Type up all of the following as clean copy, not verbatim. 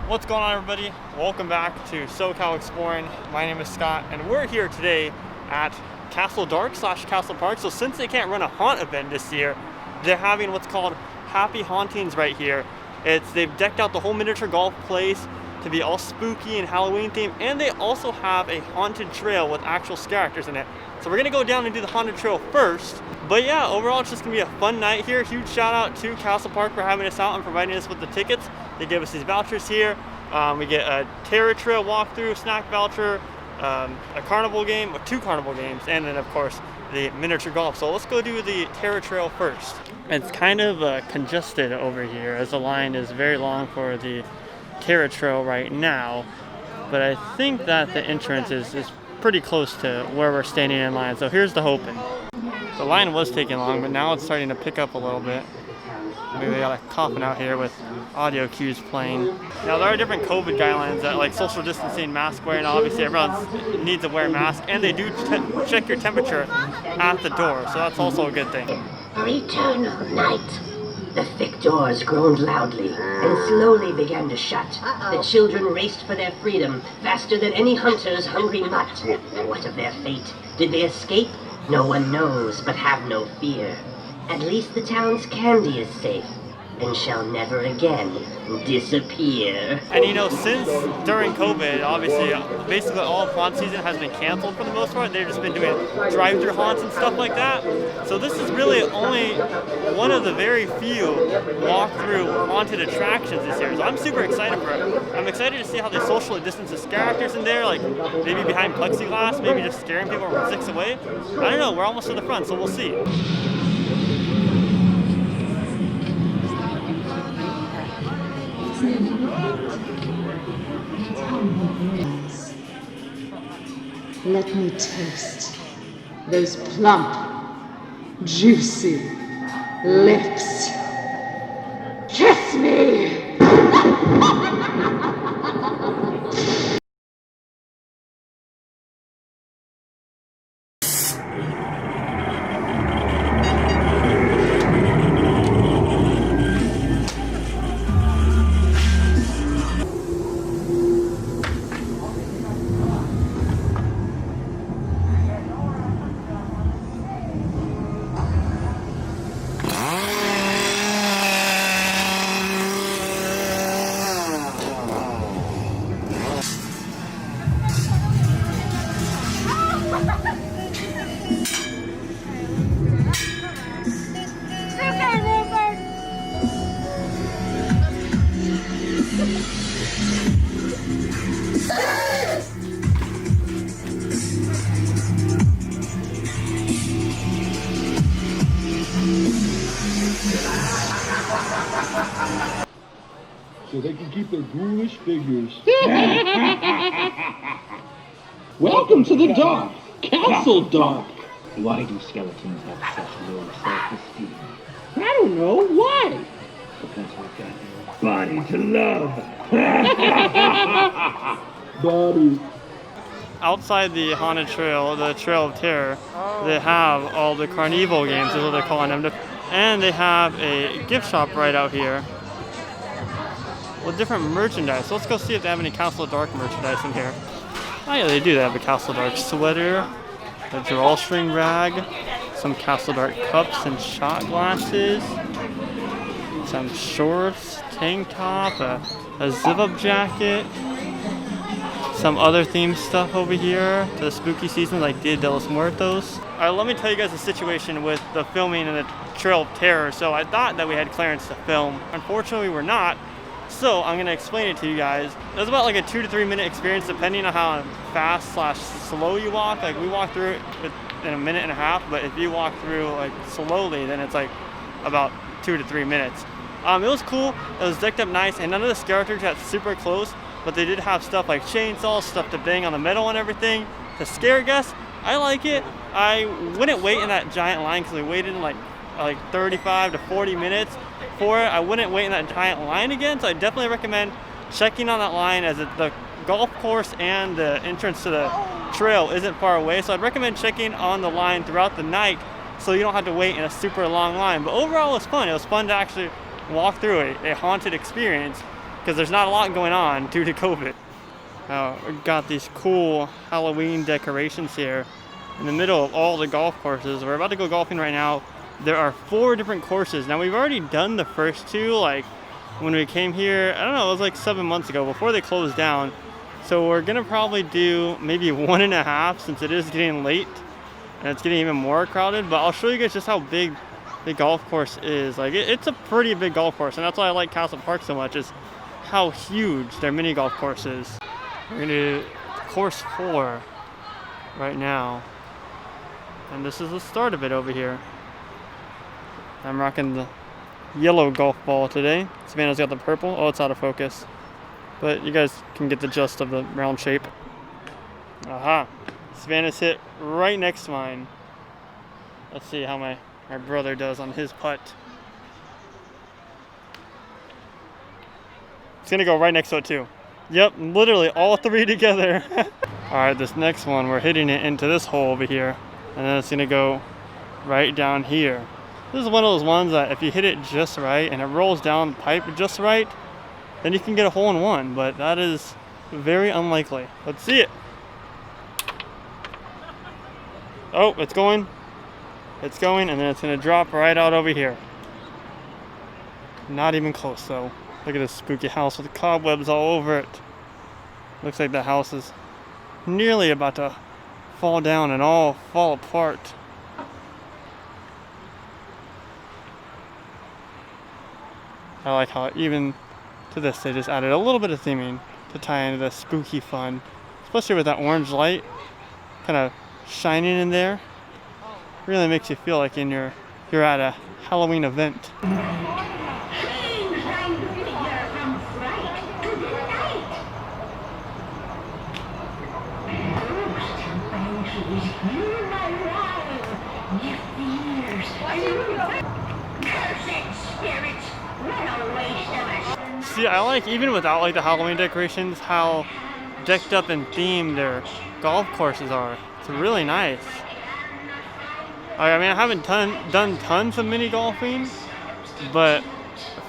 What's going on, everybody? Welcome back to SoCal Exploring. My name is Scott, and we're here today at Castle Dark / Castle Park. So since they can't run a haunt event this year, they're having what's called Happy Hauntings right here. They've decked out the whole miniature golf place to be all spooky and Halloween themed, and they also have a haunted trail with actual characters in it. So we're gonna go down and do the haunted trail first. But yeah, overall it's just gonna be a fun night here. Huge shout out to Castle Park for having us out and providing us with the tickets. They give us these vouchers here. We get a Terror Trail walkthrough, snack voucher, a carnival game, or 2 carnival games, and then of course the miniature golf. So let's go do the Terror Trail first. It's kind of congested over here as the line is very long for the Terror Trail right now, but I think that the entrance is pretty close to where we're standing in line. So here's the hoping. The line was taking long, but now it's starting to pick up a little bit. Maybe they got a coffin out here with audio cues playing. Now there are different COVID guidelines that like social distancing, mask wearing. Obviously everyone needs to wear a mask, and they do check your temperature at the door, so that's also a good thing. Return of night. The thick doors groaned loudly and slowly began to shut. The children raced for their freedom faster than any hunter's hungry mutt. What of their fate? Did they escape? No one knows, but have no fear. At least the town's candy is safe and shall never again disappear. And you know, since during COVID, obviously, basically all of haunt season has been canceled for the most part. They've just been doing drive-through haunts and stuff like that. So this is really only one of the very few walk-through haunted attractions this year. So I'm super excited for it. I'm excited to see how they socially distance the characters in there, like maybe behind plexiglass, maybe just scaring people from 6 away. I don't know, we're almost to the front, so we'll see. Let me taste those plump, juicy lips. Kiss me! So they can keep their ghoulish figures. Welcome to the dark, Castle Dark. Why do skeletons have such low self-esteem? I don't know, why? Because we've got no body to love. Body. Outside the haunted trail, the Trail of Terror, they have all the Carnival games, is what they're calling them. And they have a gift shop right out here with different merchandise. So let's go see if they have any Castle Dark merchandise in here. Oh yeah, they do. They have a Castle Dark sweater, a drawstring rag, some Castle Dark cups and shot glasses, some shorts, tank top, a zip-up jacket, some other themed stuff over here to the spooky season like Dia de los Muertos. Alright, let me tell you guys the situation with the filming in the Trail of Terror. So I thought that we had clearance to film. Unfortunately, we're not. So I'm going to explain it to you guys. It was about like a 2 to 3 minute experience depending on how fast / slow you walk. Like we walked through it in a minute and a half, but if you walk through like slowly, then it's like about 2 to 3 minutes. It was cool. It was decked up nice, and none of the characters got super close, but they did have stuff like chainsaws, stuff to bang on the metal and everything to scare guests. I like it. I wouldn't wait in that giant line because we waited in like 35 to 40 minutes for it. I wouldn't wait in that giant line again, so I definitely recommend checking on that line, as the golf course and the entrance to the trail isn't far away. So I'd recommend checking on the line throughout the night so you don't have to wait in a super long line. But overall, it was fun. It was fun to actually walk through a haunted experience because there's not a lot going on due to COVID. We got these cool Halloween decorations here in the middle of all the golf courses. We're about to go golfing right now. There are 4 different courses. Now, we've already done the first 2, like when we came here, I don't know, it was like 7 months ago before they closed down. So we're gonna probably do maybe 1.5 since it is getting late and it's getting even more crowded. But I'll show you guys just how big the golf course is. Like it's a pretty big golf course, and that's why I like Castle Park so much, is how huge their mini golf course is. We're gonna do course 4 right now. And this is the start of it over here. I'm rocking the yellow golf ball today. Savannah's got the purple. Oh, it's out of focus. But you guys can get the gist of the round shape. Aha. Savannah's hit right next to mine. Let's see how my brother does on his putt. It's gonna go right next to it too. Yep, literally all 3 together. Alright, this next one, we're hitting it into this hole over here. And then it's gonna go right down here. This is one of those ones that if you hit it just right and it rolls down the pipe just right, then you can get a hole in one, but that is very unlikely. Let's see it. Oh, it's going. It's going, and then it's gonna drop right out over here. Not even close though. Look at this spooky house with cobwebs all over it. Looks like the house is nearly about to fall down and all fall apart. I like how even to this they just added a little bit of theming to tie into the spooky fun. Especially with that orange light kind of shining in there. Really makes you feel like you're at a Halloween event. See, I like, even without like the Halloween decorations, how decked up and themed their golf courses are. It's really nice. I mean, I haven't done tons of mini golfing, but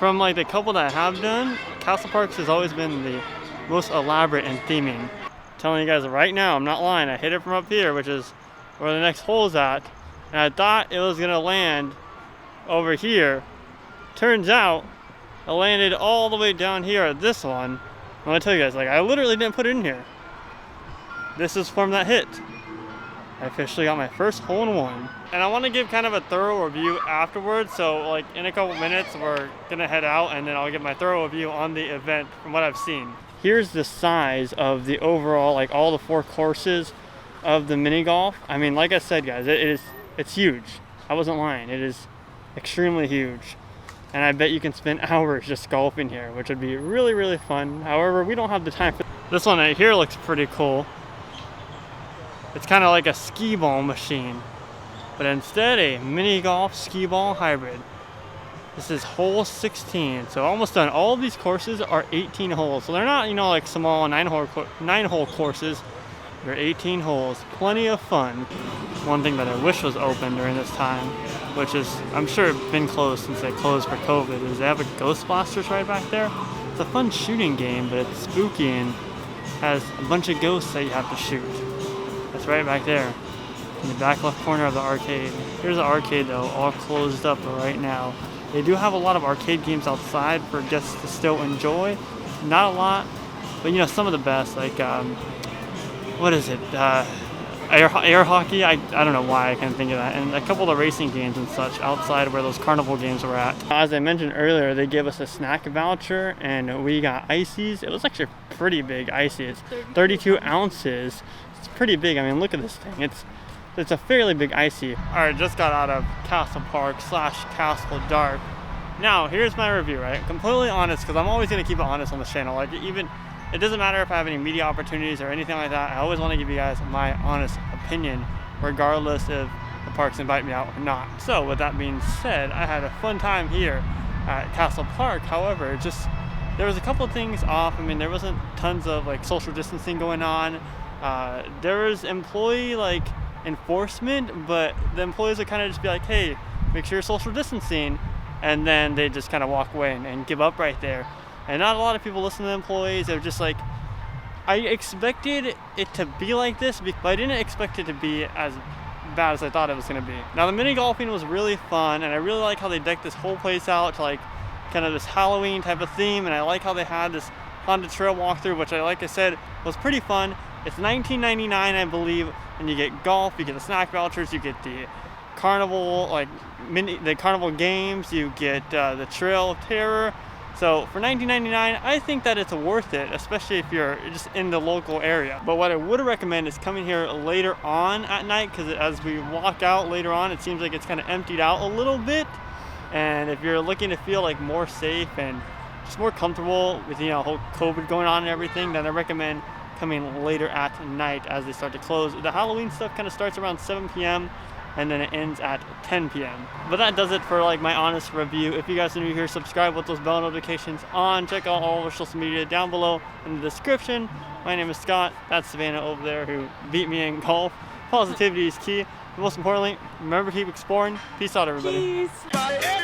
from like the couple that I have done, Castle Parks has always been the most elaborate in theming. I'm telling you guys right now, I'm not lying, I hit it from up here, which is where the next hole's at, and I thought it was gonna land over here. Turns out it landed all the way down here at this one. I'm gonna tell you guys, like, I literally didn't put it in here. This is from that hit. I officially got my first hole in one. And I want to give kind of a thorough review afterwards, so like in a couple minutes we're gonna head out and then I'll give my thorough review on the event from what I've seen. Here's the size of the overall, like all the 4 courses of the mini golf. I mean, like I said guys, it's huge. I wasn't lying, it is extremely huge. And I bet you can spend hours just golfing here, which would be really, really fun. However, we don't have the time for this one right here. Looks pretty cool. It's kind of like a skee ball machine, but instead a mini golf skee ball hybrid. This is hole 16, so almost done. All of these courses are 18 holes, so they're not, you know, like small 9-hole courses. They're 18 holes, plenty of fun. One thing that I wish was open during this time, which is, I'm sure it's been closed since they closed for COVID, is they have a Ghostbusters right back there. It's a fun shooting game, but it's spooky and has a bunch of ghosts that you have to shoot. That's right back there, in the back left corner of the arcade. Here's the arcade though, all closed up right now. They do have a lot of arcade games outside for guests to still enjoy. Not a lot, but you know, some of the best, like, what is it? Air hockey? I don't know why I can't think of that. And a couple of racing games and such outside where those carnival games were at. As I mentioned earlier, they gave us a snack voucher and we got ices. It was actually pretty big icy. It's 32 ounces. It's pretty big. I mean, look at this thing. It's a fairly big icy. Alright, just got out of Castle Park / Castle Dark. Now, here's my review, right? Completely honest, because I'm always going to keep it honest on this channel. Like, even, it doesn't matter if I have any media opportunities or anything like that. I always want to give you guys my honest opinion, regardless if the parks invite me out or not. So, with that being said, I had a fun time here at Castle Park. However, there was a couple of things off. I mean, there wasn't tons of like social distancing going on. There was employee like enforcement, but the employees would kind of just be like, hey, make sure you're social distancing, and then they just kind of walk away and give up right there. And not a lot of people listen to the employees. They're just like, I expected it to be like this, but I didn't expect it to be as bad as I thought it was going to be. Now the mini golfing was really fun, and I really like how they decked this whole place out to like kind of this Halloween type of theme, and I like how they had this haunted trail walkthrough, which like I said, was pretty fun. It's $19.99, I believe, and you get golf, you get the snack vouchers, you get the carnival, like the carnival games, you get the Trail of Terror. So for $19.99, I think that it's worth it, especially if you're just in the local area. But what I would recommend is coming here later on at night, because as we walk out later on, it seems like it's kind of emptied out a little bit. And if you're looking to feel like more safe and just more comfortable with, you know, whole COVID going on and everything, then I recommend coming later at night as they start to close. The Halloween stuff kind of starts around 7 p.m. and then it ends at 10 p.m. But that does it for like my honest review. If you guys are new here, subscribe with those bell notifications on. Check out all of our social media down below in the description. My name is Scott. That's Savannah over there who beat me in golf. Positivity is key. But most importantly, remember to keep exploring. Peace out, everybody. Peace.